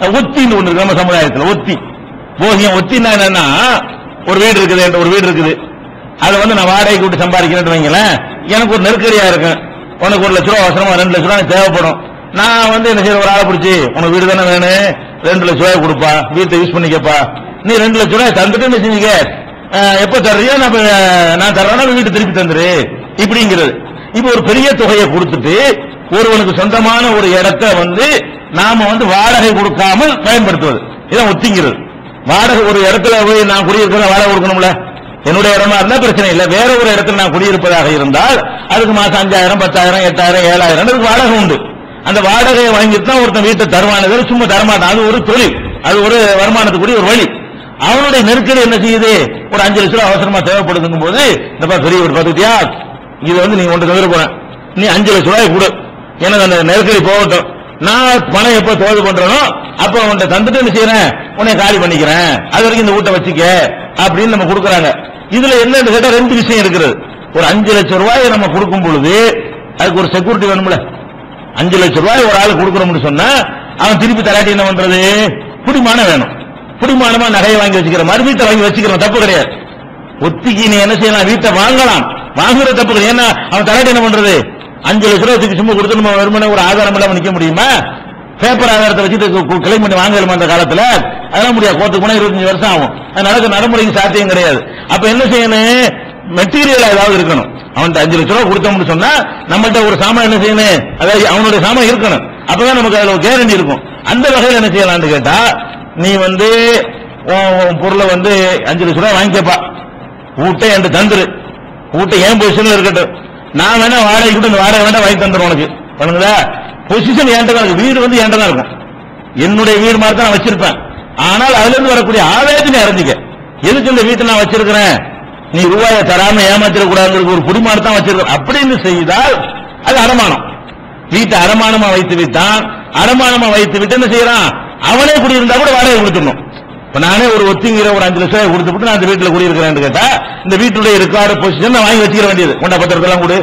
ஒத்தின்னு ஒண்ணு இருக்கு நம்ம சமுதாயத்தில். ஒத்தி போகியம். ஒத்தின்னா என்னன்னா, ஒரு வீடு இருக்குது, அதை வந்து நான் வாடகைக்கு விட்டு சம்பாதிக்கிறேன்னு வைங்களேன். எனக்கு ஒரு நெருக்கடியா இருக்கும், உனக்கு 1 லட்ச ரூபா அவசரமா 2 லட்ச ரூபா தேவைப்படும். நான் வந்து என்ன செய்ய, ஒரு ஆளை பிடிச்சி உனக்கு வீடு தானே வேணும், 2 லட்ச ரூபாய் கொடுப்பா, வீட்டை யூஸ் பண்ணிக்கப்பா, நீ 2 லட்ச ரூபாய் தந்துட்டு என்ன செஞ்சீங்க, எப்ப தர்றியோ நான் தர்றேன்னா வீட்டை திருப்பி தந்துரு இப்படிங்கிறது. இப்ப ஒரு பெரிய தொகையை கொடுத்துட்டு ஒருவனுக்கு சொந்தமான ஒரு இடத்தை வந்து நாம வந்து வாடகை கொடுக்காமல் பயன்படுத்துவது, இதான் ஒத்திங்கிறது. வாடகை ஒரு இடத்துல போய் நான் குடியிருக்கிற வாடகை கொடுக்கணும்ல, என்னுடைய இடமா இருந்தா பிரச்சனை இல்லை. வேற ஒரு இடத்துல நான் குடியிருப்பதாக இருந்தால் அதுக்கு மாசம் 5000, 10,000, 8,000, 7,000 அதுக்கு வாடகை உண்டு. அந்த வாடகையை வாங்கிட்டு தான் ஒருத்தன் வீட்டை தருவானது, சும்மா தரமாட்டான். அது ஒரு தொழில், அது ஒரு வருமானத்துக்குரிய ஒரு வழி. அவனுடைய நெருக்கடி என்ன செய்யுது, ஒரு 5 லட்ச ரூபா அவசரமா தேவைப்படுதுங்கும் போது, இந்த பெரிய வீடு பார்த்துட்டியா, இது வந்து நீ ஒன்று தவிர போறேன், நீ 5 லட்ச ரூபாய் கொடு, எனக்கு அந்த நெருக்கடி போகட்டும், நான் பணம் எப்ப தேவை பண்றனோ அப்ப உன்னை தந்துட்டு என்ன செய்யறேன், உன்னை காலி பண்ணிக்கிறேன், அது வரைக்கும் இந்த வீட்டை வச்சுக்க அப்படின்னு நம்ம கொடுக்கறாங்க. இதுல என்னன்னு கேட்டா 2 விஷயம் இருக்கிறது. ஒரு 5 லட்சம் ரூபாயை நம்ம கொடுக்கும் பொழுது அதுக்கு ஒரு செக்யூரிட்டி வேணும்ல. 5 லட்சம் ரூபாய் ஒரு ஆளு கொடுக்கணும்னு சொன்னா அவன் திருப்பி தராட்டி என்ன பண்றது, புடிமானம் வேணும். புடிமானமா நகையை வாங்கி வச்சுக்கிற மாதிரி வீட்டை வாங்கி வச்சுக்கிறோம், தப்பு கிடையாது. ஒத்திக்கு நீ என்ன செய்யலாம், வீட்டை வாங்கலாம், வாங்குற தப்பு கிடையாது. ஏன்னா அவன் தராட்டி என்ன பண்றது, 5 லட்ச ரூபாய் சும்மா கொடுத்து நம்ம வருமான ஒரு ஆதாரம் இல்லாம நிக்க முடியுமா? பேப்பர் ஆதாரத்தை வச்சுட்டு கிளைம் பண்ணி வாங்கலாமா அந்த காலத்துல? அதெல்லாம் முடியாது. கோர்ட்டுக்கு போனா 25 வருஷம் ஆகும். அது நடக்க நடைமுறைக்கு சாத்தியம் கிடையாது. அப்ப என்ன செய்யணும், மெட்டீரியல் ஏதாவது இருக்கணும். அவன் 5 லட்ச ரூபாய் கொடுத்தோம்னு சொன்னா நம்மள்ட்ட ஒரு சாமான் என்ன செய்யணும், அதாவது அவனுடைய சாமான் இருக்கணும். அப்பதான் நமக்கு அதுல ஒரு கேரண்டி இருக்கும். அந்த வகையில் என்ன செய்யலாம்னு கேட்டா, நீ வந்து பொருளை வந்து 5 லட்ச ரூபாய் வாங்கிக்கப்பா, வீட்டை என்கிட்ட தந்துரு, வீட்டை ஏன் பொசிஷன்ல இருக்கட்டும், நான் வேணா வாடகை கூட இந்த வாடகை வேண்டாம் வாங்கி தந்துடும் உனக்கு. பண்ணுங்களா, பொசிஷன் என்கிட்ட தான் இருக்கு, வீடு வந்து என்கிட்ட தான் இருக்கும், என்னுடைய வீடு மாதிரி தான் நான் வச்சிருப்பேன். ஆனால் அதுல இருந்து வரக்கூடிய ஆதாயத்தை நீ அறிஞ்சிக்க. எதுக்கு இந்த வீட்டை நான் வச்சிருக்கிறேன், நீ ரூபாயை தராம ஏமாத்திடக்கூடாது, ஒரு குடிமானத்தான் வச்சிருக்க அப்படின்னு செய்தால் அது அடமானம். வீட்டை அடமானமா வைத்து விட்டான், அடமானமா வைத்து விட்டு என்ன செய்யறான், அவனே குடியிருந்தா கூட வாடகை கொடுத்துடணும். இப்ப நானே ஒரு ஒத்திங்கிற ஒரு 5 லட்சம் ரூபாய் கொடுத்துட்டு நான் அந்த வீட்டுல குடியிருக்கிறேன் கேட்டா, இந்த வீட்டுடைய ரெக்கார்டு பொசிஷன் நான் வாங்கி வச்சுக்கிற வேண்டியது. கொண்ட பத்திரத்தெல்லாம் கொடு,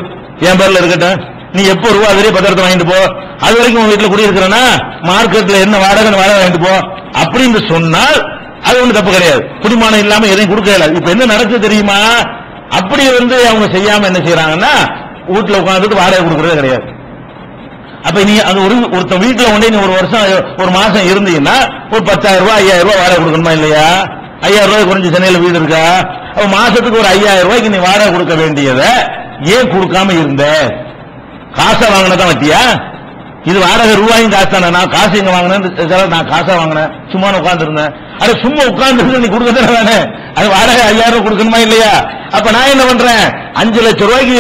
என் பேர்ல இருக்கட்டும், நீ எப்போ ரூபா வரைய பத்திரத்தை வாங்கிட்டு போ, அது வரைக்கும் உங்க வீட்டுல குடியிருக்கிறேன்னா மார்க்கெட்ல என்ன வாடகை வாங்கிட்டு போ அப்படின்னு சொன்னால் அது ஒண்ணு தப்பு கிடையாது. குடிமானம் இல்லாம எதையும் கொடுக்க இயலாது. இப்ப என்ன நடக்குது தெரியுமா, அப்படி வந்து அவங்க செய்யாம என்ன செய்யறாங்கன்னா, வீட்டுல உட்காந்துட்டு வாடகை கொடுக்கறதே கிடையாது. அப்ப நீ அது ஒருத்தன் வீட்டுல கொண்டே நீ ஒரு வருஷம் ஒரு மாசம் இருந்தீங்கன்னா ஒரு 10,000 ரூபாய் 5,000 ரூபாய் வாடகை கொடுக்கணுமா இல்லையா? 5,000 ரூபாய் குறைஞ்ச சென்னையில வீடு இருக்கா? அப்ப மாசத்துக்கு ஒரு 5,000 ரூபாய்க்கு நீ வாடகை கொடுக்க வேண்டியதை ஏன் கொடுக்காம இருந்த? காசை வாங்கினதான் வட்டியா? இது வாடகை ரூபாயும் காசு தானே. நான் காசு எங்க வாங்கினேன், நான் காசா வாங்கினேன், சும்மா உட்கார்ந்து இருந்தேன். அது சும்மா உட்கார்ந்து நீ கொடுக்க தானே, அது வாடகை 5,000 ரூபாய் கொடுக்கணுமா இல்லையா? அப்ப நான் என்ன பண்றேன், 5 லட்சம் ரூபாய்க்கு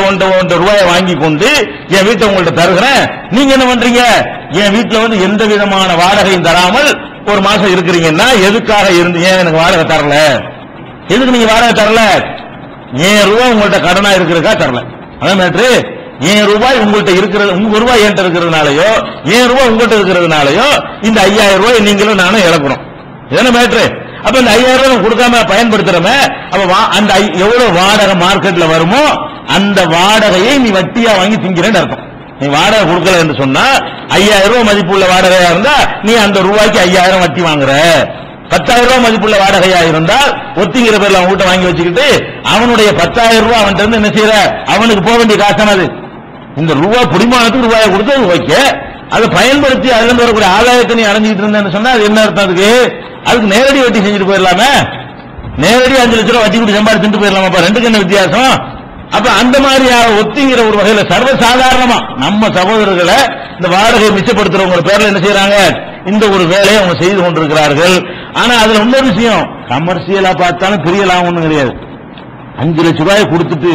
1 ரூபாயை வாங்கி கொண்டு என் வீட்டை உங்கள்ட்ட தருகிறேன். நீங்க என்ன பண்றீங்க, என் வீட்டுல வந்து எந்த விதமான வாடகையும் தராமல் ஒரு மாசம் இருக்கிறீங்கன்னா எதுக்காக இருந்து ஏன் எனக்கு வாடகை தரல? எதுக்கு நீங்க வாடகை தரல? 1000 ரூபாய் உங்கள்ட்ட கடனா இருக்கிறதுக்கா தரல. அதான் மேட்ரு. 1000 ரூபாய் உங்கள்ட்ட இருக்கிறது, உங்க ரூபாய் என்கிட்ட இருக்கிறதுனாலயோ 1000 ரூபாய் உங்கள்ட்ட இருக்கிறதுனாலயோ இந்த 5,000 ரூபாய் நீங்களும் நானும் இழக்கணும். இதான மேட்ரு. அப்ப இந்த 5,000 ரூபாய் கொடுக்காம பயன்படுத்துறமே, அப்ப அந்த எவ்வளவு வாடகை மார்க்கெட்ல வருமோ அந்த வாடகையை நீ வட்டியா வாங்கி திங்கிறேன்னு அர்த்தம். நீ வாடகை கொடுக்கல என்று சொன்னா 5,000 ரூபாய் மதிப்புள்ள வாடகையா இருந்தா நீ அந்த ரூபாய்க்கு 5,000 வட்டி வாங்குற. 10,000 ரூபாய் மதிப்புள்ள வாடகையா இருந்தால் ஒத்திங்கிற பேர்ல அவன் வீட்டை வாங்கி வச்சுக்கிட்டு அவனுடைய 10,000 ரூபாய் அவன்கிட்ட இருந்து என்ன செய்யற, அவனுக்கு போக வேண்டிய காசானது. இந்த ரூபாய் புடிமானத்துக்கு ரூபாயை கொடுத்து ஓகே, அதை பயன்படுத்தி அதுல இருந்து வரக்கூடிய ஆதாயத்தை நீ அடைஞ்சிட்டு இருந்தேன்னு சொன்னா அது என்ன அர்த்தம்? அதுக்கு நேரடி வட்டி செஞ்சுட்டு போயிடலாமே. நேரடி 5 லட்சம் ரூபாய் வட்டி கொடுத்து சம்பாதிச்சுட்டு போயிடலாமா? அப்ப ரெண்டுக்கு என்ன வித்தியாசம்? அப்ப அந்த மாதிரி ஒத்திங்கிற ஒரு வகையில சர்வசாதாரணமா நம்ம சகோதரர்களை இந்த வாடகை மிச்சப்படுத்துறவங்க பேர்ல என்ன செய்யறாங்க, இந்த ஒரு வேலையை அவங்க செய்து கொண்டிருக்கிறார்கள். ஆனா அதுல இன்னொரு விஷயம், கமர்சியலா பார்த்தாலும் பெரிய லாபம் ஒண்ணும் கிடையாது. 5 லட்சம் ரூபாய் கொடுத்துட்டு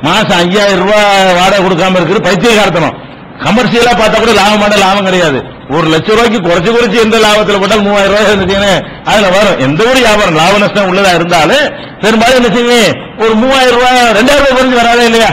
மாசம் 5,000 ரூபாய் வாடகை கொடுக்காம இருக்கிற பைத்தியக்காரத்தனம். கமர்சியலா பார்த்தா கூட லாபம் கிடையாது. 1 லட்சம் ரூபாய்க்கு குறைச்சு எந்த லாபத்தில் போட்டால் 3,000 ரூபாய் இருந்துச்சுன்னு அதுல வரும். எந்த ஒரு வியாபாரம் லாப நஷ்டம் உள்ளதா இருந்தாலும் பெரும்பாலும் என்ன செய்யும், ஒரு 3,000 ரூபாய் 2,000 ரூபாய் குறைஞ்சு வராதே இல்லையா?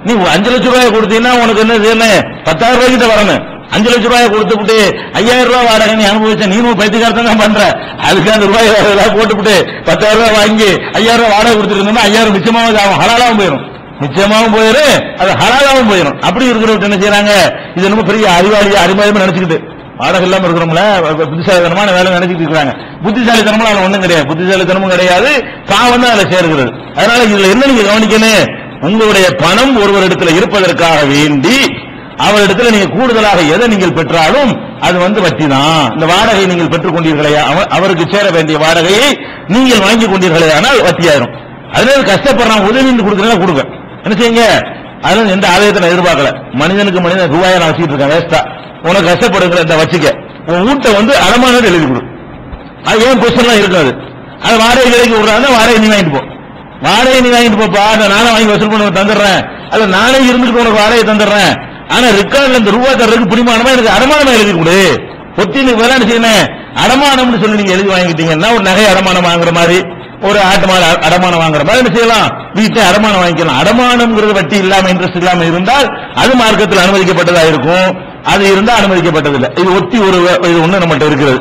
நீ 5 லட்சம் ரூபாய் கொடுத்தீங்கன்னா உனக்கு என்ன செய்யணும், 10,000 ரூபாய் கிட்ட வரணும். 5 லட்சம் ரூபாய் கொடுத்துட்டு 5,000 ரூபாய் வாடகை நீ அனுபவிச்ச நீனும் பைத்தியக்காரத்தான் தான் பண்ற. அதுக்கு அந்த ரூபாய் போட்டுவிட்டு 10,000 ரூபாய் வாங்கி 5,000 ரூபாய் வாடகை கொடுத்துருந்தோம்னா 5,000 நிச்சயமாவது ஆகும், ஹலாலாவும் போயிடும். நிச்சயமாவும் போயிடும், அது ஹலாலாவும் போயிடும். அப்படி இருக்கிறவங்க என்ன செய்யறாங்க, இது ரொம்ப பெரிய அறிவாளியா அறிவாளியமா நினைச்சுக்கிட்டு வாடகை இல்லாம இருக்கிறோம்ல, புத்திசாலித்தனமான வேலை நினைச்சிட்டு இருக்காங்க. புத்திசாலித்தனமா அதுல ஒண்ணும் கிடையாது, புத்திசாலித்தனமும் கிடையாது, பாவம் தான் அதுல சேர்க்கிறது. அதனால இதுல என்ன நீங்க கவனிக்கணும், உங்களுடைய பணம் ஒருவரிடத்துல இருப்பதற்காக வேண்டி அவரிடத்துல நீங்க கூடுதலாக எதை நீங்கள் பெற்றாலும் அது வட்டி தான். இந்த வாடகை நீங்கள் பெற்றுக் கொண்டீர்களே, அவருக்கு சேர வேண்டிய வாடகையை நீங்கள் வாங்கி கொண்டீர்களே, ஆனால் வட்டியாயிரும். அதனால கஷ்டப்படுறான், உதவி கொடுக்கறதா கொடுங்க, என்ன செய்யுங்க. அதனால எந்த ஆதாயத்தை நான் எதிர்பார்க்கல. மனிதனுக்கு மனிதன் ரூபாயை நான் வச்சுட்டு இருக்கேன் வேஸ்டா, உனக்கு கஷ்டப்படுங்கிற இந்த வச்சுக்க, உன் வீட்டை அடமானம் எழுதி கொடு. அது ஏன் கொஸ்டின்லாம் இருக்காது. அது வாடகை விலைக்கு விடுறாங்க, வாடகை நீ வாங்கிட்டு போ, வாடகை நீ வாங்கிட்டு போப்பா, நானே வாங்கி வசூல் பண்ண தந்துடுறேன், அல்ல நானே இருந்துட்டு உனக்கு வாடகை தந்துடுறேன். ஆனா ரெக்கார்ட்ல இந்த ரூபா தர்றதுக்கு பிடிமானமா எனக்கு அடமானமா எழுதி கொடு. ஒத்தினுக்கு விளையாண்டு செய்யணும், அடமானம்னு சொல்லி நீங்க எழுதி வாங்கிட்டீங்கன்னா ஒரு நகை அடமானம் வாங்குற மாதிரி, ஒரு ஆட்டு மாடு அடமானம் வாங்குற மாதிரி என்ன செய்யலாம், வீட்டை அடமானம் வாங்கிக்கலாம். அடமானம்ங்கிறது வட்டி இல்லாம இன்ட்ரெஸ்ட் இல்லாம இருந்தால் அது மார்க்கத்தில் அனுமதிக்கப்பட்டதா இருக்கும், அது இருந்தால் அனுமதிக்கப்பட்டதில்லை. இது ஒத்தி ஒரு இது ஒண்ணு நம்மகிட்ட இருக்கிறது.